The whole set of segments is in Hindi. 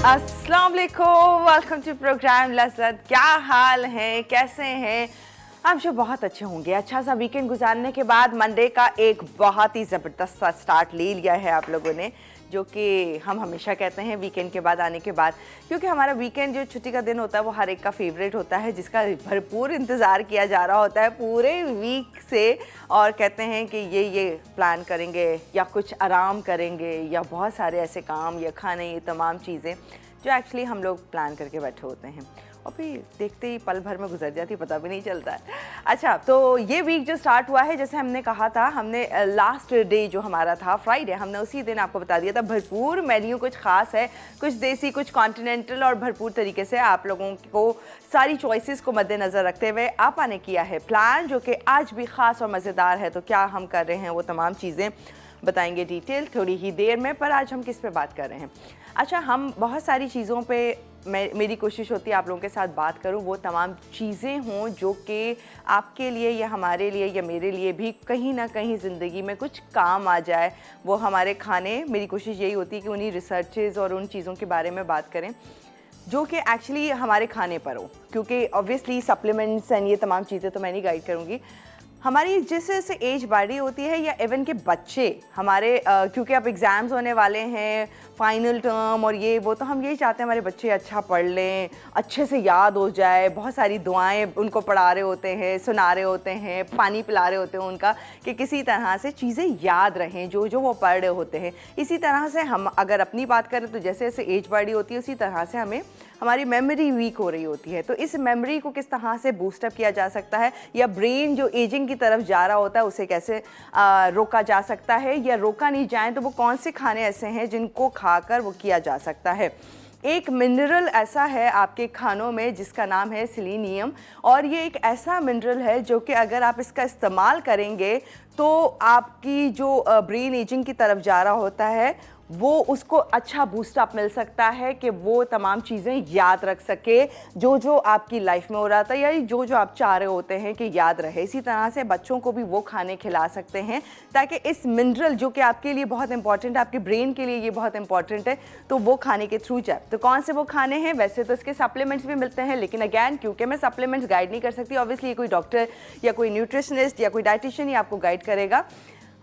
अस्सलाम वालेकुम, वेलकम टू प्रोग्राम लज़्ज़त। क्या हाल है, कैसे हैं आप? जो बहुत अच्छे होंगे। अच्छा सा वीकेंड गुजारने के बाद मंडे का एक बहुत ही ज़बरदस्त सा स्टार्ट ले लिया है आप लोगों ने, जो कि हम हमेशा कहते हैं वीकेंड के बाद आने के बाद, क्योंकि हमारा वीकेंड जो छुट्टी का दिन होता है वो हर एक का फेवरेट होता है, जिसका भरपूर इंतज़ार किया जा रहा होता है पूरे वीक से। और कहते हैं कि ये प्लान करेंगे या कुछ आराम करेंगे या बहुत सारे ऐसे काम या खाने, ये तमाम चीज़ें जो एक्चुअली हम लोग प्लान करके बैठे होते हैं और फिर देखते ही पल भर में गुजर जाती, पता भी नहीं चलता है। अच्छा, तो ये वीक जो स्टार्ट हुआ है, जैसे हमने कहा था, हमने लास्ट डे जो हमारा था फ्राइडे, हमने उसी दिन आपको बता दिया था भरपूर मेन्यू कुछ ख़ास है, कुछ देसी, कुछ कॉन्टिनेंटल, और भरपूर तरीके से आप लोगों को सारी चॉइसेस को मद्देनज़र रखते हुए आपा ने किया है प्लान, जो कि आज भी ख़ास और मज़ेदार है। तो क्या हम कर रहे हैं वो तमाम चीज़ें बताएंगे डिटेल थोड़ी ही देर में, पर आज हम किस पे बात कर रहे हैं? अच्छा, हम बहुत सारी चीज़ों पे मेरी कोशिश होती है आप लोगों के साथ बात करूं, वो तमाम चीज़ें हों जो कि आपके लिए या हमारे लिए या मेरे लिए भी कहीं ना कहीं ज़िंदगी में कुछ काम आ जाए। वो हमारे खाने, मेरी कोशिश यही होती है कि उन्हीं रिसर्चेज़ और उन चीज़ों के बारे में बात करें जो कि एक्चुअली हमारे खाने पर हो, क्योंकि ऑब्वियसली सप्लीमेंट्स एंड ये तमाम चीज़ें तो मैं नहीं गाइड करूँगी। हमारी जैसे जैसे एज बढ़ी होती है, या इवन के बच्चे हमारे क्योंकि अब एग्ज़ाम्स होने वाले हैं, फाइनल टर्म और ये वो, तो हम यही चाहते हैं हमारे बच्चे अच्छा पढ़ लें, अच्छे से याद हो जाए। बहुत सारी दुआएं उनको पढ़ा रहे होते हैं, सुना रहे होते हैं, पानी पिला रहे होते हैं उनका, कि किसी तरह से चीज़ें याद रहें जो जो वो पढ़ रहे होते हैं। इसी तरह से हम अगर अपनी बात करें तो जैसे जैसे एज बढ़ी होती है उसी तरह से हमें हमारी मेमोरी वीक हो रही होती है। तो इस मेमोरी को किस तरह से बूस्टअप किया जा सकता है, या ब्रेन जो एजिंग की तरफ जा रहा होता है उसे कैसे रोका जा सकता है, या रोका नहीं जाए तो वो कौन से खाने ऐसे हैं जिनको खाकर वो किया जा सकता है। एक मिनरल ऐसा है आपके खानों में जिसका नाम है सेलेनियम, और ये एक ऐसा मिनरल है जो कि अगर आप इसका इस्तेमाल करेंगे तो आपकी जो ब्रेन एजिंग की तरफ जा रहा होता है वो उसको अच्छा बूस्टअप मिल सकता है कि वो तमाम चीज़ें याद रख सके जो जो आपकी लाइफ में हो रहा था, या जो जो आप चाह रहे होते हैं कि याद रहे। इसी तरह से बच्चों को भी वो खाने खिला सकते हैं ताकि इस मिनरल जो कि आपके लिए बहुत इंपॉर्टेंट है, आपके ब्रेन के लिए ये बहुत इंपॉर्टेंट है, तो वो खाने के थ्रू जाए। तो कौन से वो खाने हैं? वैसे तो इसके सप्लीमेंट्स भी मिलते हैं, लेकिन अगैन क्योंकि मैं सप्लीमेंट्स गाइड नहीं कर सकती, ऑब्वियसली कोई डॉक्टर या कोई न्यूट्रिशनिस्ट या कोई डाइटिशियन ही आपको गाइड करेगा।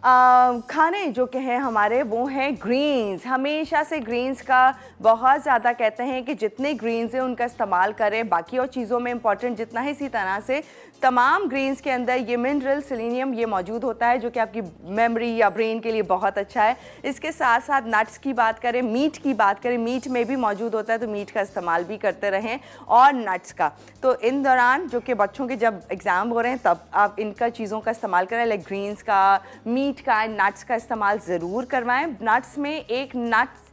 खाने जो कि हैं हमारे वो हैं ग्रीन्स। हमेशा से ग्रीन्स का बहुत ज़्यादा कहते हैं कि जितने ग्रीन्स हैं उनका इस्तेमाल करें, बाकी और चीज़ों में इंपॉर्टेंट जितना है, इसी तरह से तमाम ग्रीन्स के अंदर ये मिनरल सेलेनियम ये मौजूद होता है, जो कि आपकी मेमोरी या ब्रेन के लिए बहुत अच्छा है। इसके साथ साथ नट्स की बात करें, मीट की बात करें, मीट में भी मौजूद होता है, तो मीट का इस्तेमाल भी करते रहें, और नट्स का। तो इन दौरान जो कि बच्चों के जब एग्ज़ाम हो रहे हैं तब आप इनका चीज़ों का इस्तेमाल करें, लाइक ग्रीन्स का, मीट का, नट्स का इस्तेमाल ज़रूर करवाएं। नट्स में एक नट्स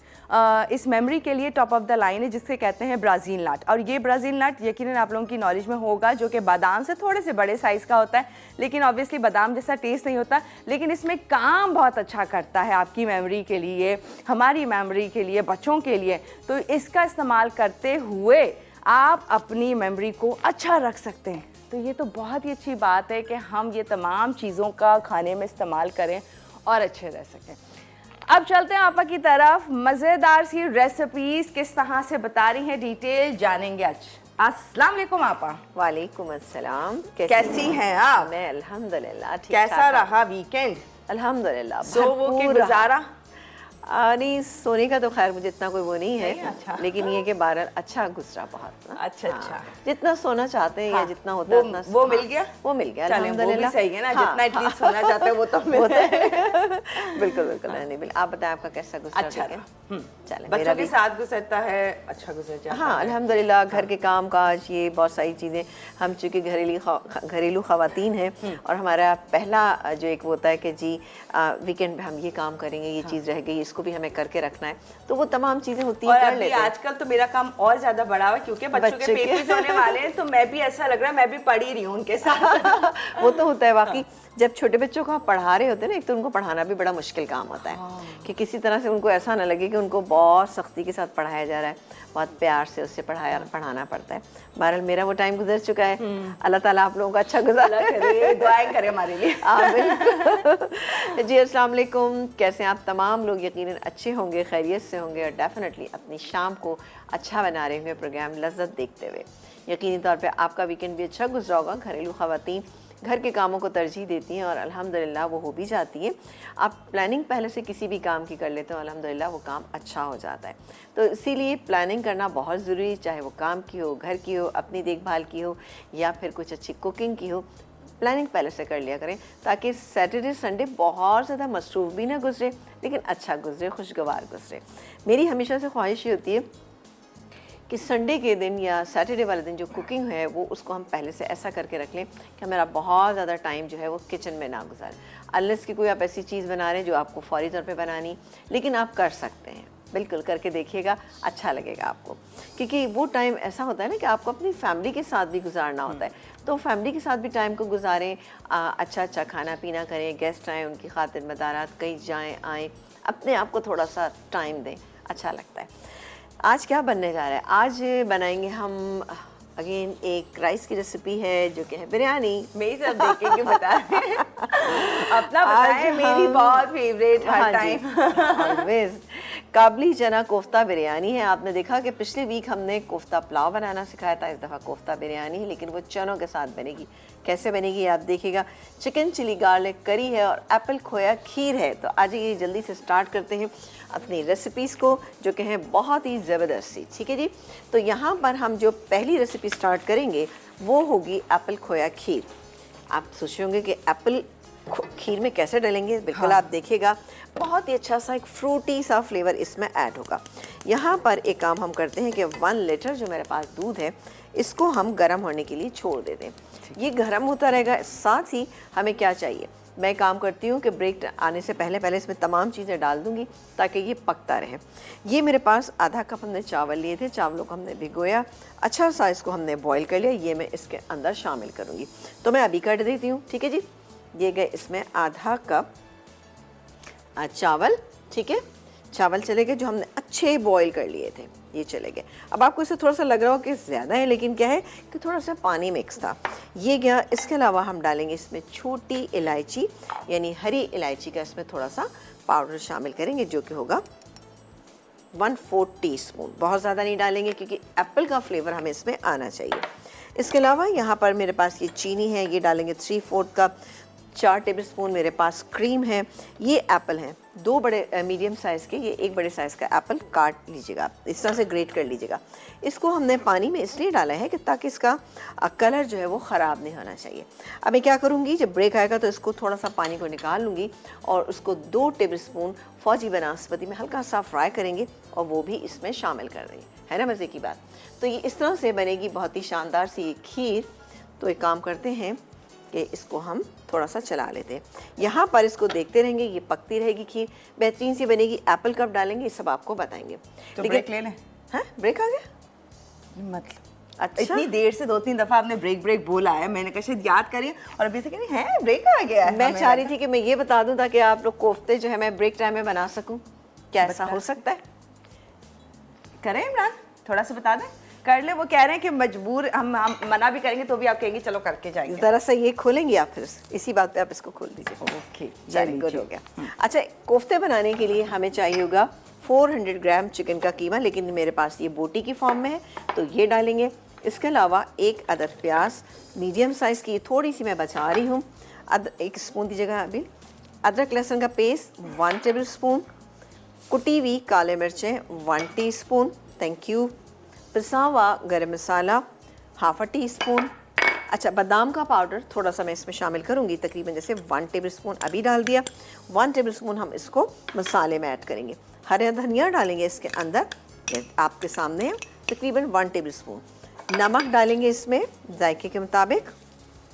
इस मेमोरी के लिए टॉप ऑफ द लाइन है जिससे कहते हैं ब्राज़ील नट, और ये ब्राज़ील नट यकीनन आप लोगों की नॉलेज में होगा, जो कि बादाम से थोड़े से बड़े साइज़ का होता है, लेकिन ऑब्वियसली बादाम जैसा टेस्ट नहीं होता, लेकिन इसमें काम बहुत अच्छा करता है आपकी मेमोरी के लिए, हमारी मेमोरी के लिए, बच्चों के लिए। तो इसका इस्तेमाल करते हुए आप अपनी मेमोरी को अच्छा रख सकते हैं। तो ये तो बहुत ही अच्छी बात है कि हम ये तमाम चीज़ों का खाने में इस्तेमाल करें और अच्छे रह सकें। अब चलते हैं आपा की तरफ, मज़ेदार सी रेसिपीज़ किस तरह से बता रही हैं डिटेल जानेंगे आज। अस्सलाम वालेकुम आपा। वालेकुम अस्सलाम। कैसी हैं आप? मैं अल्हम्दुलिल्लाह ठीक। कैसा रहा वीकेंड? अल्हम्दुलिल्लाह। सो वो के गुजारा? नहीं, सोने का तो खैर मुझे इतना कोई वो नहीं है, अच्छा। लेकिन ये कि बारह अच्छा गुजरा बहुत ना। अच्छा अच्छा। जितना सोना चाहते हैं, हाँ, या जितना होता है उतना वो मिल गया? वो मिल गया चलें, वो भी सही है ना, जितना एटलीस्ट सोना चाहते हैं वो तो होता है। बिल्कुल बिल्कुल नहीं बिल्कुल। आप बताएं आपका कैसा गुजरा? अच्छा चलें, बच्चों मेरा के भी साथ गुजरता है, अच्छा गुजर जाता है। हाँ अल्हम्दुलिल्लाह। घर के काम काज, ये बहुत सारी चीज़ें, हम चूँकि घरेलू ख़वातीन हैं, और हमारा पहला जो एक होता है कि जी वीकेंड पे हम ये काम करेंगे, ये चीज़ रह गई, इसको भी हमें करके रखना है, तो वो तमाम चीज़ें होती हैं, कर लेते हैं। आजकल तो मेरा काम और ज़्यादा बढ़ा हुआ है क्योंकि बच्चों के पेपर्स होने वाले हैं, तो मैं भी ऐसा लग रहा है मैं भी पढ़ ही रही हूँ उनके साथ। वो तो होता है वाकई। जब छोटे बच्चों को आप पढ़ा रहे होते हैं ना, एक तो उनको पढ़ाना भी बड़ा मुश्किल काम होता है कि किसी तरह से उनको ऐसा ना लगे कि उनको बहुत सख्ती के साथ पढ़ाया जा रहा है, बहुत प्यार से उससे पढ़ाना पड़ता है। बहरहाल मेरा वो टाइम गुजर चुका है, अल्लाह ताला आप लोगों का अच्छा गुजारे, दुआएं करें हमारे लिए। जी अस्सलाम वालेकुम, कैसे हैं आप तमाम लोग? यकीन यकीनन अच्छे होंगे, खैरियत से होंगे और डेफिनेटली अपनी शाम को अच्छा बना रहे होंगे प्रोग्राम लज़्ज़त देखते हुए। यकीनी तौर पे आपका वीकेंड भी अच्छा गुजरा होगा। घरेलू ख़वातीन घर के कामों को तरजीह देती हैं और अल्हम्दुलिल्लाह वो हो भी जाती हैं। आप प्लानिंग पहले से किसी भी काम की कर लेते हो, अल्हम्दुलिल्लाह वो काम अच्छा हो जाता है। तो इसीलिए प्लानिंग करना बहुत ज़रूरी है, चाहे वो काम की हो, घर की हो, अपनी देखभाल की हो या फिर कुछ अच्छी कुकिंग की हो। प्लानिंग पहले से कर लिया करें ताकि सैटरडे संडे बहुत ज़्यादा मसरूफ़ भी ना गुजरे, लेकिन अच्छा गुजरे, खुशगवार गुजरे। मेरी हमेशा से ख्वाहिश ये होती है कि संडे के दिन या सैटरडे वाले दिन जो कुकिंग है वो उसको हम पहले से ऐसा करके रख लें कि हमारा बहुत ज़्यादा टाइम जो है वो किचन में ना गुजारे। अनलेस कि कोई आप ऐसी चीज़ बना रहे हैं जो आपको फ़ौरी तौर पे बनानी, लेकिन आप कर सकते हैं, बिल्कुल करके देखिएगा, अच्छा लगेगा आपको। क्योंकि वो टाइम ऐसा होता है ना कि आपको अपनी फैमिली के साथ भी गुजारना होता है, तो फैमिली के साथ भी टाइम को गुजारें, अच्छा अच्छा खाना पीना करें, गेस्ट आएँ उनकी खातिर मदारात, कहीं जाएँ आएँ, अपने आप को थोड़ा सा टाइम दें, अच्छा लगता है। आज क्या बनने जा रहा है? आज बनाएंगे हम अगेन एक राइस की रेसिपी है जो कि है बिरयानी। मेरी सब देखेंगे बता रहे हैं। अपना बताएं, मेरी बहुत फेवरेट हर टाइम ऑलवेज काबली चना कोफ्ता बिरयानी है। आपने देखा कि पिछले वीक हमने कोफ्ता पुलाव बनाना सिखाया था, इस दफ़ा कोफ्ता बिरयानी है, लेकिन वो चनों के साथ बनेगी। कैसे बनेगी आप देखिएगा। चिकन चिली गार्लिक करी है और एप्पल खोया खीर है। तो आज ये जल्दी से स्टार्ट करते हैं अपनी रेसिपीज़ को जो कि हैं बहुत ही ज़बरदस्त सी। ठीक है जी, तो यहाँ पर हम जो पहली रेसिपी स्टार्ट करेंगे वो होगी एप्पल खोया खीर। आप सोच होंगे कि एप्पल खीर में कैसे डालेंगे, बिल्कुल हाँ। आप देखिएगा बहुत ही अच्छा सा एक फ्रूटी सा फ्लेवर इसमें ऐड होगा। यहाँ पर एक काम हम करते हैं कि 1 लीटर जो मेरे पास दूध है इसको हम गर्म होने के लिए छोड़ देते हैं। ये गर्म होता रहेगा। साथ ही हमें क्या चाहिए, मैं काम करती हूँ कि ब्रेक आने से पहले पहले इसमें तमाम चीज़ें डाल दूँगी ताकि ये पकता रहे। ये मेरे पास आधा कप हमने चावल लिए थे, चावलों को हमने भिगोया, अच्छा सा इसको हमने बॉईल कर लिया। ये मैं इसके अंदर शामिल करूँगी, तो मैं अभी कर देती हूँ। ठीक है जी, ये गए इसमें आधा कप चावल। ठीक है, चावल चले गए जो हमने अच्छे बॉईल कर लिए थे, ये चले गए। अब आपको इससे थोड़ा सा लग रहा हो कि ज़्यादा है, लेकिन क्या है कि थोड़ा सा पानी मिक्स था, ये गया। इसके अलावा हम डालेंगे इसमें छोटी इलायची यानी हरी इलायची का इसमें थोड़ा सा पाउडर शामिल करेंगे जो कि होगा 1/4 टीस्पून। बहुत ज़्यादा नहीं डालेंगे क्योंकि एप्पल का फ्लेवर हमें इसमें आना चाहिए। इसके अलावा यहाँ पर मेरे पास ये चीनी है, ये डालेंगे 3/4 कप। 4 टेबलस्पून मेरे पास क्रीम है। ये एप्पल हैं 2 बड़े मीडियम साइज़ के, ये 1 बड़े साइज़ का एप्पल काट लीजिएगा, इस तरह से ग्रेट कर लीजिएगा। इसको हमने पानी में इसलिए डाला है कि ताकि इसका कलर जो है वो ख़राब नहीं होना चाहिए। अब मैं क्या करूँगी, जब ब्रेक आएगा तो इसको थोड़ा सा पानी को निकाल लूँगी और उसको 2 टेबलस्पून फौजी बनास्पति में हल्का सा फ्राई करेंगे और वो भी इसमें शामिल कर देंगे। है ना मज़े की बात। तो ये इस तरह से बनेगी बहुत ही शानदार सी खीर। तो एक काम करते हैं कि इसको हम थोड़ा सा चला लेते हैं। यहाँ पर इसको देखते रहेंगे, ये पकती रहेगी खीर, बेहतरीन सी बनेगी। एप्पल कब डालेंगे ये सब आपको बताएंगे। तो ब्रेक ले लें। हाँ, ब्रेक आ गया मतलब अच्छा, इतनी देर से 2-3 दफ़ा आपने ब्रेक ब्रेक बोला है, मैंने कहा शायद याद करिए और अभी से कह रही है ब्रेक आ गया है। मैं चाह रही थी कि मैं ये बता दूं ताकि आप लोग कोफ्ते जो है मैं ब्रेक टाइम में बना सकूं। क्या ऐसा हो सकता है? करें इमरान, थोड़ा सा बता दें। कर ले, वो कह रहे हैं कि मजबूर हम मना भी करेंगे तो भी आप कहेंगे चलो करके जाएंगे। ज़रा सा ये खोलेंगे आप, फिर इसी बात पे आप इसको खोल दीजिए। ओके, वेरी गुड, हो गया। अच्छा, कोफ्ते बनाने के लिए हमें चाहिए होगा 400 ग्राम चिकन का कीमा, लेकिन मेरे पास ये बोटी की फॉर्म में है तो ये डालेंगे। इसके अलावा 1 अदद प्याज मीडियम साइज़ की, थोड़ी सी मैं बचा रही हूँ, 1 स्पून दी जगह अभी। अदरक लहसुन का पेस्ट 1 टेबल स्पून। कुटी हुई काले मिर्चें 1 टीस्पून, थैंक यू। पिसा हुआ गरम मसाला 1/2 टीस्पून। अच्छा, बादाम का पाउडर थोड़ा सा मैं इसमें शामिल करूँगी, तकरीबन जैसे 1 टेबल स्पून अभी डाल दिया। 1 टेबल स्पून हम इसको मसाले में ऐड करेंगे। हरा धनिया डालेंगे इसके अंदर, आपके सामने है, तकरीबन 1 टेबल स्पून। नमक डालेंगे इसमें जायके के मुताबिक,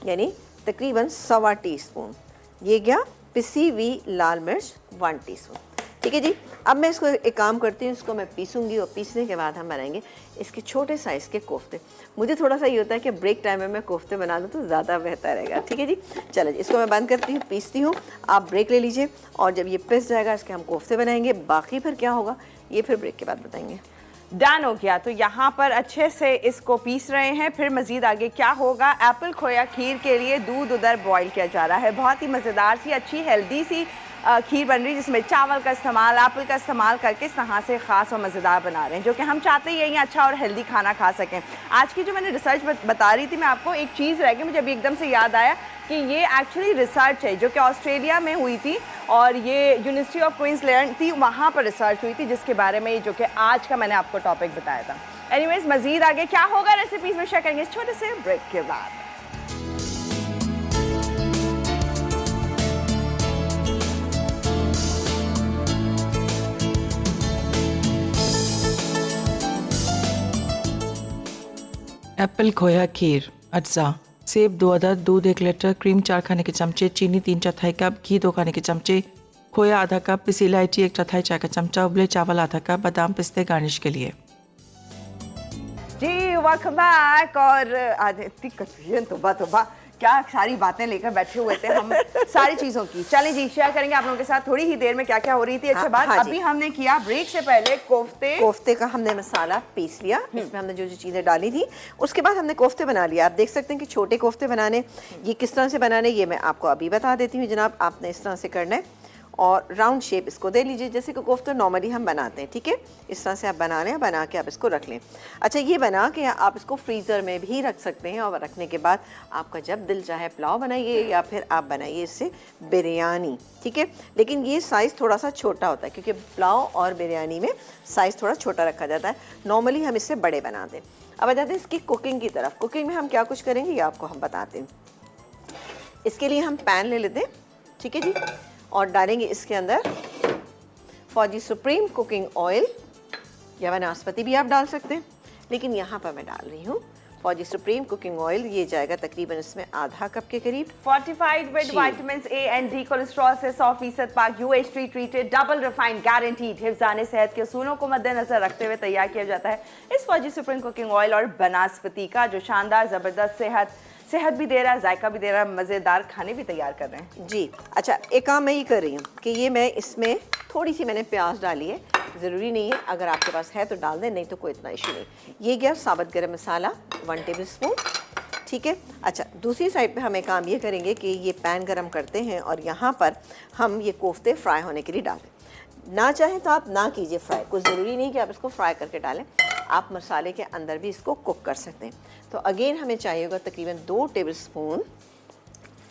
यानी तकरीबन 1/4 टीस्पून। ये गया। पिसी हुई लाल मिर्च 1 टीस्पून। ठीक है जी। अब मैं इसको एक काम करती हूँ, इसको मैं पीसूँगी और पीसने के बाद हम बनाएंगे इसके छोटे साइज़ के कोफ्ते। मुझे थोड़ा सा ये होता है कि ब्रेक टाइम में मैं कोफ्ते बना दूँ तो ज़्यादा बेहतर रहेगा। ठीक है जी, चलो इसको मैं बंद करती हूँ, पीसती हूँ, आप ब्रेक ले लीजिए और जब ये पिस जाएगा इसके हम कोफ्ते बनाएंगे। बाकी फिर क्या होगा ये फिर ब्रेक के बाद बताएंगे। डन हो गया। तो यहाँ पर अच्छे से इसको पीस रहे हैं, फिर मज़ीद आगे क्या होगा। एप्पल खोया खीर के लिए दूध उधर बॉईल किया जा रहा है, बहुत ही मज़ेदार सी, अच्छी हेल्दी सी खीर बन रही है जिसमें चावल का इस्तेमाल, एप्पल का इस्तेमाल करके इस तरह से ख़ास और मज़ेदार बना रहे हैं, जो कि हम चाहते ही यही अच्छा और हेल्दी खाना खा सकें। आज की जो मैंने रिसर्च बता रही थी मैं आपको, एक चीज़ रह गई मुझे अभी एकदम से याद आया कि ये एक्चुअली रिसर्च है जो कि ऑस्ट्रेलिया में हुई थी और ये यूनिवर्सिटी ऑफ क्वींसलैंड थी, वहाँ पर रिसर्च हुई थी जिसके बारे में जो कि आज का मैंने आपको टॉपिक बताया था। एनीवेज, मज़ीद आगे क्या होगा रेसिपीज़ में शेयर करेंगे इस छोटे से ब्रेक के बाद। एप्पल खोया खीर। अज्जा: सेब 2 अदद, दूध 1 लीटर, क्रीम 4 खाने के चमचे, चीनी 3/4 कप, घी 2 खाने के चमचे, खोया आधा कप, पिसी इलायची 1/4 चाय का चमचा, उबले चावल आधा कप, बादाम पिस्ते गार्निश के लिए। जी वेलकम बैक। और आज इतनी कंफ्यूजन, तोबा क्या सारी बातें लेकर बैठे हुए थे हम सारी चीज़ों की। चलें जी, शेयर करेंगे आप लोगों के साथ थोड़ी ही देर में क्या क्या हो रही थी। अच्छा बात, अभी हमने किया ब्रेक से पहले कोफ्ते का हमने मसाला पीस लिया, इसमें हमने जो जो चीज़ें डाली थी उसके बाद हमने कोफ्ते बना लिया। आप देख सकते हैं कि छोटे कोफ्ते बनाने, ये किस तरह से बनाने ये मैं आपको अभी बता देती हूँ जनाब। आपने इस तरह से करना है और राउंड शेप इसको दे लीजिए जैसे कि कोफ्ते नॉर्मली हम बनाते हैं, ठीक है। इस तरह से आप बना लें, बना के आप इसको रख लें। अच्छा, ये बना के आप इसको फ्रीज़र में भी रख सकते हैं और रखने के बाद आपका जब दिल चाहे पुलाव बनाइए या फिर आप बनाइए इससे बिरयानी, ठीक है। लेकिन ये साइज़ थोड़ा सा छोटा होता है क्योंकि पुलाव और बिरयानी में साइज़ थोड़ा छोटा रखा जाता है, नॉर्मली हम इससे बड़े बनाते हैं। अब आ जाते हैं इसकी कुकिंग की तरफ। कुकिंग में हम क्या कुछ करेंगे ये आपको हम बताते हैं। इसके लिए हम पैन ले लेते हैं, ठीक है जी, और डालेंगे इसके अंदर फौजी सुप्रीम कुकिंग ऑयल या वनस्पति भी आप डाल सकते हैं, लेकिन यहाँ पर मैं डाल रही हूँ फौजी सुप्रीम कुकिंग ऑयल। ये जाएगा तकरीबन इसमें आधा कप के करीब। Fortified with vitamin A and D, cholesterol से 100% पाक, UHT treated, double refined, guaranteed. हिफ्ज़ाने सेहत के उसूलों को मद्देनजर रखते हुए तैयार किया जाता है इस फौजी सुप्रीम कुकिंग ऑयल और वनस्पति का, जो शानदार ज़बरदस्त सेहत भी दे रहा है, जायका भी दे रहा है, मज़ेदार खाने भी तैयार कर रहे हैं जी। अच्छा, एक काम मैं ये कर रही हूँ कि ये मैं इसमें थोड़ी सी मैंने प्याज डाली है, ज़रूरी नहीं है, अगर आपके पास है तो डाल दें, नहीं तो कोई इतना इशू नहीं। ये गया साबुत गरम मसाला 1 टेबल स्पून, ठीक है। अच्छा, दूसरी साइड पे हम एक काम ये करेंगे कि ये पैन गरम करते हैं और यहाँ पर हम ये कोफ्ते फ्राई होने के लिए डालें। ना चाहें तो आप ना कीजिए फ्राई, कुछ ज़रूरी नहीं कि आप इसको फ्राई करके डालें, आप मसाले के अंदर भी इसको कुक कर सकते हैं। तो अगेन हमें चाहिए होगा तकरीबन 2 टेबल स्पून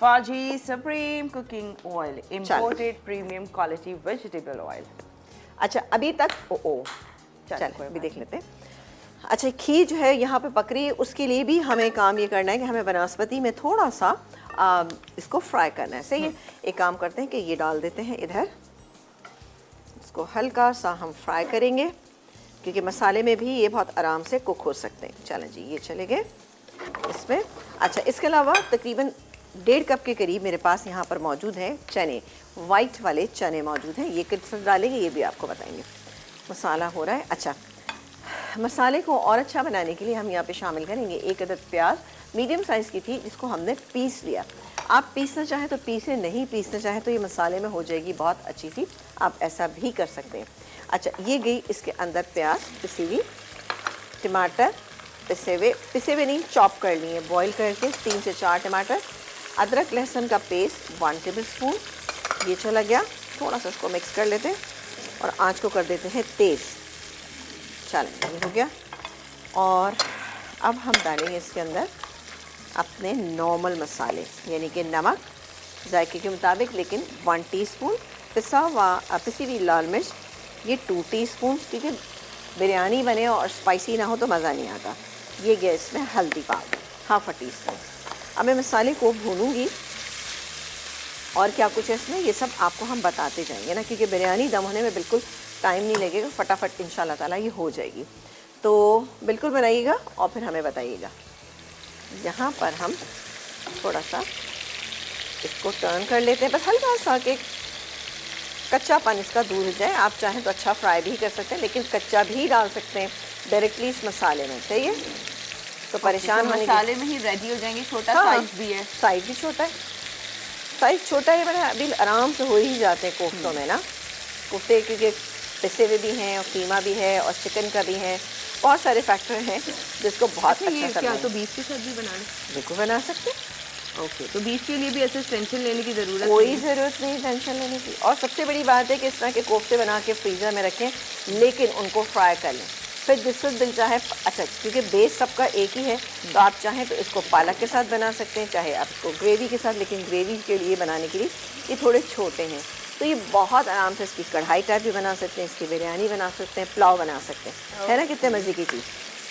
फौजी supreme cooking oil, imported premium quality vegetable oil. अच्छा, अभी तक चल अभी देख लेते हैं। अच्छा, खीर जो है यहाँ पे पक रही है, उसके लिए भी हमें काम ये करना है कि हमें वनस्पति में थोड़ा सा इसको फ्राई करना है। सही है, एक काम करते हैं कि ये डाल देते हैं इधर, इसको हल्का सा हम फ्राई करेंगे क्योंकि मसाले में भी ये बहुत आराम से कुक हो सकते हैं। चलें जी, ये चले गए इसमें। अच्छा, इसके अलावा तकरीबन 1.5 कप के करीब मेरे पास यहाँ पर मौजूद है चने, वाइट वाले चने मौजूद हैं। ये किस तरह डालेंगे ये भी आपको बताएंगे। मसाला हो रहा है। अच्छा, मसाले को और अच्छा बनाने के लिए हम यहाँ पे शामिल करेंगे 1 अदद प्याज, मीडियम साइज़ की थी, जिसको हमने पीस लिया। आप पीसना चाहें तो पीसे, नहीं पीसना चाहें तो ये मसाले में हो जाएगी बहुत अच्छी सी, आप ऐसा भी कर सकते हैं। अच्छा, ये गई इसके अंदर प्याज पिसी हुई, टमाटर पिसे हुए नहीं, चॉप कर लिए, बॉईल करके 3 से 4 टमाटर, अदरक लहसुन का पेस्ट 1 टेबल स्पून, ये चला गया। थोड़ा सा इसको मिक्स कर लेते हैं और आंच को कर देते हैं तेज़। चलें, ये हो गया। और अब हम डालेंगे इसके अंदर अपने नॉर्मल मसाले, यानी कि नमक जायके के मुताबिक, लेकिन 1 टीस्पून, पिसी हुई लाल मिर्च ये 2 टीस्पून, क्योंकि बिरयानी बने और स्पाइसी ना हो तो मज़ा नहीं आता। ये गया इसमें हल्दी पाउडर 1/2 टीस्पून। अब मैं मसाले को भूनूंगी और क्या कुछ है इसमें ये सब आपको हम बताते जाएंगे ना, क्योंकि बिरयानी दम होने में बिल्कुल टाइम नहीं लगेगा, फटाफट इंशाल्लाह ताला ये हो जाएगी। तो बिल्कुल बनाइएगा और फिर हमें बताइएगा। यहाँ पर हम थोड़ा सा इसको टर्न कर लेते हैं, बस हल्का सा कि कच्चापन इसका दूर हो जाए। आप चाहें तो अच्छा फ्राई भी कर सकते हैं, लेकिन कच्चा भी डाल सकते हैं डायरेक्टली इस मसाले में, सही है। तो परेशान होने मसाले में ही रेडी हो जाएंगे। छोटा साइज भी है, साइज भी छोटा है, साइज छोटा है, बड़ा अभी आराम से हो ही जाते हैं कोफ्तों में ना। कोफ्ते क्योंकि पिसे हुए भी हैं और कीमा भी है और चिकन का भी है, बहुत सारे फैक्टर हैं जिसको बहुत अच्छा क्या तो बीफ के साथ भी बना लें, बिल्कुल बना सकते हैं। ओके, तो बीफ के लिए भी ऐसे टेंशन लेने की ज़रूरत कोई नहीं है? ज़रूरत नहीं टेंशन लेने की। और सबसे बड़ी बात है कि इस तरह के कोफ्ते बना के फ्रीज़र में रखें, लेकिन उनको फ्राई कर लें। फिर जिससे दिल चाहे, अच्छा क्योंकि बेस सबका एक ही है, तो आप चाहें तो इसको पालक के साथ बना सकते हैं, चाहे आप इसको ग्रेवी के साथ, लेकिन ग्रेवी के लिए बनाने के लिए ये थोड़े छोटे हैं, तो ये बहुत आराम से इसकी कढ़ाई टाइप भी बना सकते हैं, इसकी बिरयानी बना सकते हैं, पुलाव बना सकते हैं, है ना, कितने मज़े की चीज़।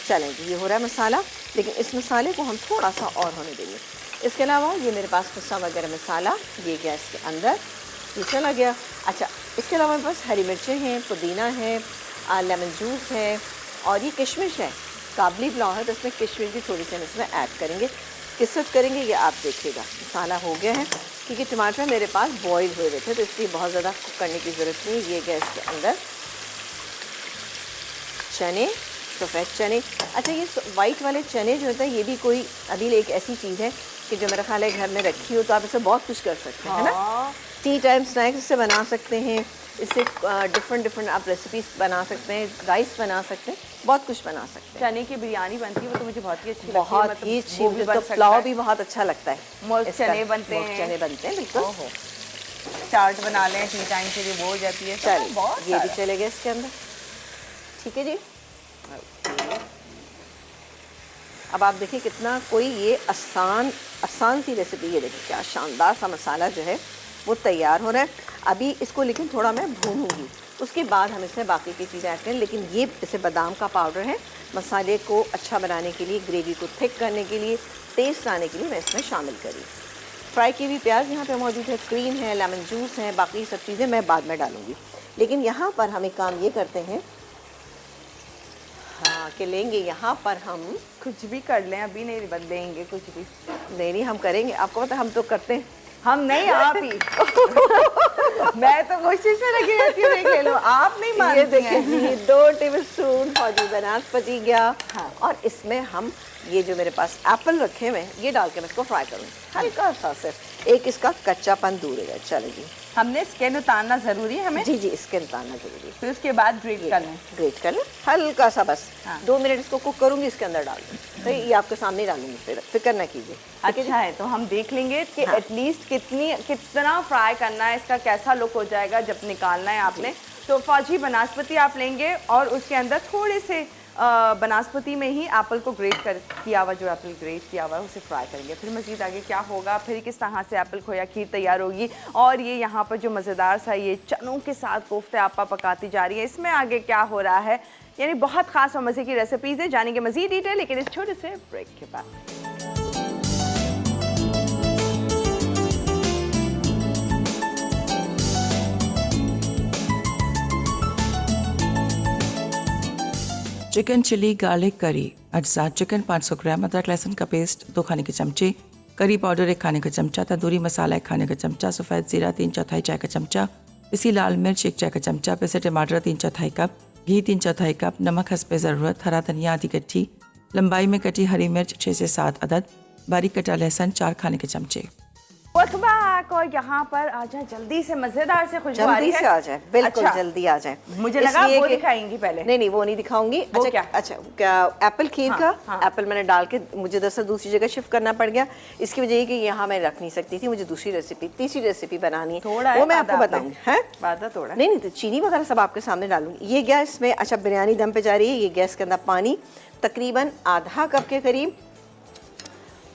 चलें जी, ये हो रहा है मसाला, लेकिन इस मसाले को हम थोड़ा सा और होने देंगे। इसके अलावा ये मेरे पास पिसा वगैरह मसाला, ये गैस के अंदर ये चला गया। अच्छा, इसके अलावा मेरे पास हरी मिर्चें हैं, पुदीना है, लेमन जूस है, और ये किशमिश है, काबली पुलाव है, तो इसमें किशमिश भी थोड़ी सी हम इसमें ऐड करेंगे। किस वक्त करेंगे ये आप देखिएगा। मसाला हो गया है, क्योंकि टमाटर मेरे पास बॉईल हुए हुए थे, तो इसलिए बहुत ज़्यादा कुक करने की ज़रूरत नहीं। ये गैस के अंदर चने, सफ़ेद चने, अच्छा ये वाइट वाले चने जो होते हैं, ये भी कोई अभी एक ऐसी चीज़ है कि जो मेरा ख्याल है घर में रखी हो तो आप इसे बहुत कुछ कर सकते हैं, है ना। टी टाइम स्नैक्स इससे बना सकते हैं, इससे डिफरेंट आप रेसिपीज बना सकते हैं, राइस बना सकते हैं, बहुत कुछ बना सकते हैं। चने की बिरयानी बनती है, वो तो मुझे बहुत ही अच्छी लगती है। बहुत मतलब ही वो भी अच्छी, बन तो सकता पुलाव है। भी बहुत अच्छा लगता है। मोल्ड चने बनते हैं। चने बनते हैं, बिल्कुल। ओहो, चाट बना लें टी टाइम के लिए, वो हो जाती है। चलिए, बहुत ये भी सारा। चले गए इसके अंदर, ठीक है जी। अब आप देखिए कितना कोई ये आसान सी रेसिपी, ये देखिए क्या शानदार सा मसाला जो है वो तैयार हो रहा है। अभी इसको लेकिन थोड़ा मैं भूनूंगी, उसके बाद हम इसमें बाकी की चीज़ें ऐड करें, लेकिन ये जैसे बादाम का पाउडर है, मसाले को अच्छा बनाने के लिए, ग्रेवी को थिक करने के लिए, टेस्ट आने के लिए मैं इसमें शामिल करी। फ्राई की हुई प्याज यहाँ पे मौजूद है, क्रीम है, लेमन जूस है, बाकी सब चीज़ें मैं बाद में डालूँगी। लेकिन यहाँ पर हम एक काम ये करते हैं, हाँ, कि लेंगे यहाँ पर हम कुछ भी कर लें, अभी नहीं बदलेंगे कुछ भी। नहीं हम करेंगे, आपको पता हम तो करते हैं। हम नहीं, आप ही। मैं तो कोशिश में लगी रहती हूँ, देख ले लो, आप नहीं ये मानती देखिए हैं। जी, 2 टेबलस्पून फौजी बनास्पति गया। हाँ। और इसमें हम ये जो मेरे पास एप्पल रखे हुए हैं, ये डाल के मैं इसको फ्राई करूँगी, हल्का सा सिर्फ, एक इसका कच्चापन दूर हो जाए। चलेगी, हमने स्किन उतारना जरूरी है हमें, जी जी, इसके उतारना जरूरी है। फिर उसके बाद ग्रेट कर लें। ग्रेट कर लें हल्का सा, बस हाँ। 2 मिनट इसको कुक करूँगी, इसके अंदर डाल दूँ, तो ये आपके सामने डालूंगी, फिर फिक्र ना कीजिए। अच्छा है, तो हम देख लेंगे कि हाँ। एटलीस्ट कितना फ्राई करना है, इसका कैसा लुक हो जाएगा जब निकालना है आपने। तो फौजी बनास्पति आप लेंगे और उसके अंदर थोड़े से बनास्पति में ही एप्पल को ग्रेट किया हुआ, जो एप्पल ग्रेट किया हुआ है उसे फ्राई करेंगे। फिर मज़ीद आगे क्या होगा, फिर किस तरह से एप्पल खोया खीर तैयार होगी, और ये यहाँ पर जो मज़ेदार सा ये चनों के साथ कोफ्ते आपा पकाती जा रही है, इसमें आगे क्या हो रहा है, यानी बहुत ख़ास और मज़े की रेसिपीज़ है। जानेंगे मज़ीद डिटेल, लेकिन इस छोटे से ब्रेक के बाद। चिकन चिली गार्लिक करी अज्जा चिकन 500 ग्राम, अदरक लहसुन का पेस्ट 2 खाने के चमचे, करी पाउडर 1 खाने का चमचा, तंदूरी मसाला 1 खाने का चमचा, सफ़ेद ज़ीरा 3/4 चाय का चमचा, पिसी लाल मिर्च 1 चाय का चमचा, पिसे टमाटर 3/4 कप, घी 3/4 कप, नमक हस्बे ज़रूरत, हरा धनिया आधी कट्टी, लंबाई में कटी हरी मिर्च 6 से 7 अदद, बारीक कटा लहसुन 4 खाने के चमचे। और यहाँ पर आ जाए जल्दी से, मजेदार से खुशबू आ रही जल्दी है। से आ जाए, बिल्कुल अच्छा, जल्दी आ जाए। मुझे लगा इसलिए वो कि- दिखाएंगी पहले। नहीं, वो नहीं दिखाऊंगी। वो अच्छा क्या? अच्छा, क्या एप्पल खीर हाँ, का हाँ। एप्पल मैंने डाल के मुझे दरअसल दूसरी जगह शिफ्ट करना पड़ गया। इसकी वजह ये कि यहाँ मैं रख नहीं सकती थी, मुझे दूसरी रेसिपी, तीसरी रेसिपी बनानी है, थोड़ा है, वो मैं आपको वादा बताऊंगी। आपने। है वादा थोड़ा। नहीं, तो चीनी वगैरह सब आपके सामने डालूंगी। ये गैस में, अच्छा बिरयानी दम पे जा रही है, ये गैस के अंदर पानी तकरीबन आधा कप के करीब,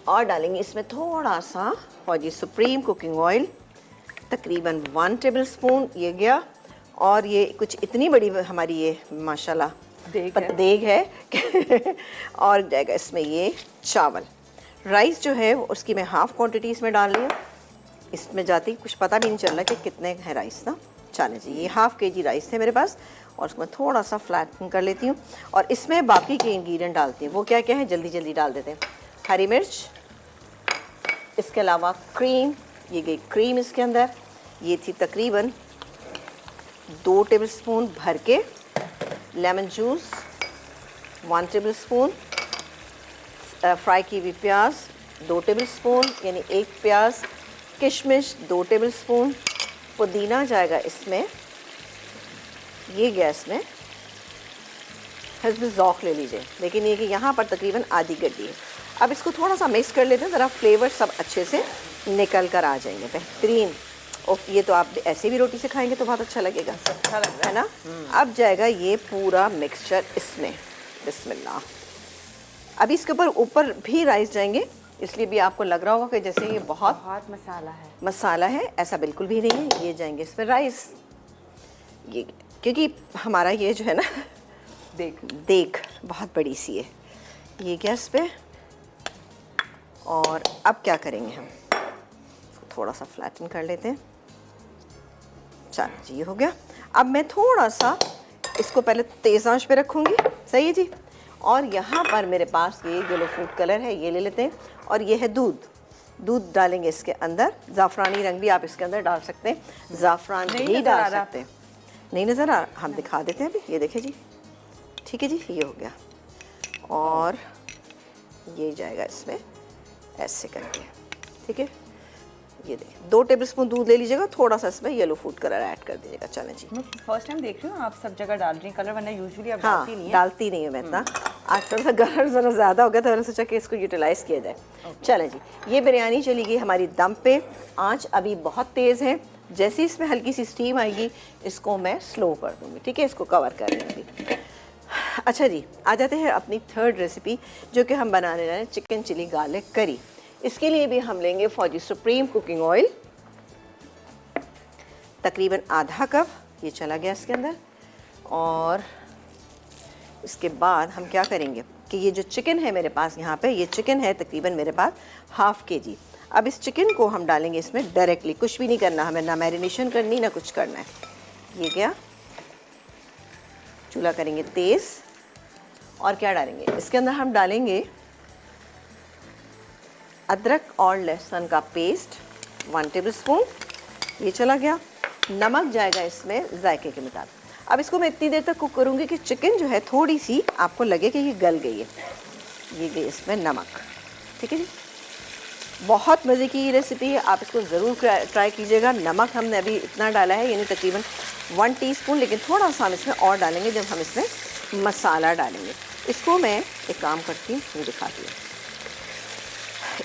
और डालेंगे इसमें थोड़ा सा फौजी सुप्रीम कुकिंग ऑयल, तकरीबन 1 टेबलस्पून ये गया। और ये कुछ इतनी बड़ी हमारी ये माशाल्लाह देग है कि और जाएगा इसमें ये चावल। राइस जो है उसकी मैं हाफ़ क्वांटिटी इसमें डाल रही हूँ, इसमें जाती कुछ पता भी नहीं चल रहा कि कितने हैं राइस ना। चले जी, ये ½ kg राइस है मेरे पास, और उसको मैं थोड़ा सा फ्लैटन कर लेती हूँ, और इसमें बाकी के इंग्रेडिएंट डालती हूँ। वो क्या क्या है, जल्दी जल्दी डाल देते हैं। हरी मिर्च, इसके अलावा क्रीम, ये गई क्रीम इसके अंदर, ये थी तकरीबन 2 टेबलस्पून भर के। लेमन जूस 1 टेबलस्पून, फ्राई की हुई प्याज 2 टेबलस्पून, यानी 1 प्याज, किशमिश 2 टेबलस्पून, पुदीना जाएगा इसमें, ये गैस में हस्ब ज़ौक़ ले लीजिए, लेकिन ये कि यहाँ पर तकरीबन आधी गड्डी है। अब इसको थोड़ा सा मिक्स कर लेते हैं, ज़रा फ्लेवर सब अच्छे से निकल कर आ जाएंगे, बेहतरीन। और ये तो आप ऐसे भी रोटी से खाएंगे तो बहुत अच्छा लगेगा, अच्छा लग रहा है ना। अब जाएगा ये पूरा मिक्सचर इसमें, बिस्मिल्लाह। अभी इसके ऊपर भी राइस जाएंगे, इसलिए भी आपको लग रहा होगा कि जैसे ये बहुत बहुत मसाला है। मसाला है, ऐसा बिल्कुल भी नहीं है। ये जाएंगे इसमें राइस, ये क्योंकि हमारा ये जो है ना देख बहुत बड़ी सी है, ये गैस पे। और अब क्या करेंगे हम, इसको थोड़ा सा फ्लैटन कर लेते हैं। चलो जी, ये हो गया। अब मैं थोड़ा सा इसको पहले तेज़ आंच पे रखूँगी, सही है जी। और यहाँ पर मेरे पास ये येलो फूड कलर है, ये ले लेते हैं। और ये है दूध डालेंगे इसके अंदर। ज़ाफ़रानी रंग भी आप इसके अंदर डाल सकते हैं, ज़ाफ़रान भी डाल सकते हैं। नहीं नज़र आ, हम दिखा देते हैं अभी। ये देखें जी, ठीक है जी, ये हो गया। और ये जाएगा इसमें ऐसे करके, ठीक है। ये देखिए 2 टेबलस्पून दूध ले लीजिएगा, थोड़ा सा इसमें येलो फूड कलर ऐड कर दीजिएगा। चलें जी, मैं फर्स्ट टाइम देख रही हूँ आप सब जगह डाल रही हैं कलर, वरना यूजुअली आप हाँ डालती नहीं है। डालती नहीं है मैं इतना। आज थोड़ा सा कलर ज़रा ज़्यादा हो गया तो मैंने सोचा कि इसको यूटिलाइज़ किया जाए। चलें जी, ये बिरयानी चली गई हमारी दम पे। आँच अभी बहुत तेज़ है, जैसे ही इसमें हल्की सी स्टीम आएगी इसको मैं स्लो कर दूँगी, ठीक है। इसको कवर कर लूँगी। अच्छा जी, आ जाते हैं अपनी थर्ड रेसिपी जो कि हम बनाने रहे हैं, चिकन चिली गार्लिक करी। इसके लिए भी हम लेंगे फौजी सुप्रीम कुकिंग ऑयल, तकरीबन आधा कप, ये चला गया इसके अंदर। और इसके बाद हम क्या करेंगे कि ये जो चिकन है मेरे पास यहाँ पे, ये चिकन है तकरीबन मेरे पास ½ kg। अब इस चिकन को हम डालेंगे इसमें डायरेक्टली, कुछ भी नहीं करना हमें, ना मैरिनेशन करनी ना कुछ करना है। ये गया, चूल्हा करेंगे तेज़। और क्या डालेंगे इसके अंदर, हम डालेंगे अदरक और लहसुन का पेस्ट 1 टेबलस्पून, ये चला गया। नमक जाएगा इसमें जायके के मुताबिक। अब इसको मैं इतनी देर तक कुक करूँगी कि चिकन जो है थोड़ी सी आपको लगे कि ये गल गई है। ये गई इसमें नमक, ठीक है जी। बहुत मज़े की ये रेसिपी है, आप इसको ज़रूर ट्राई कीजिएगा। नमक हमने अभी इतना डाला है, यानी तकरीबन 1 टीस्पून, लेकिन थोड़ा सा हम इसमें और डालेंगे जब हम इसमें मसाला डालेंगे। इसको मैं एक काम करती हूँ, ये दिखाती हूँ।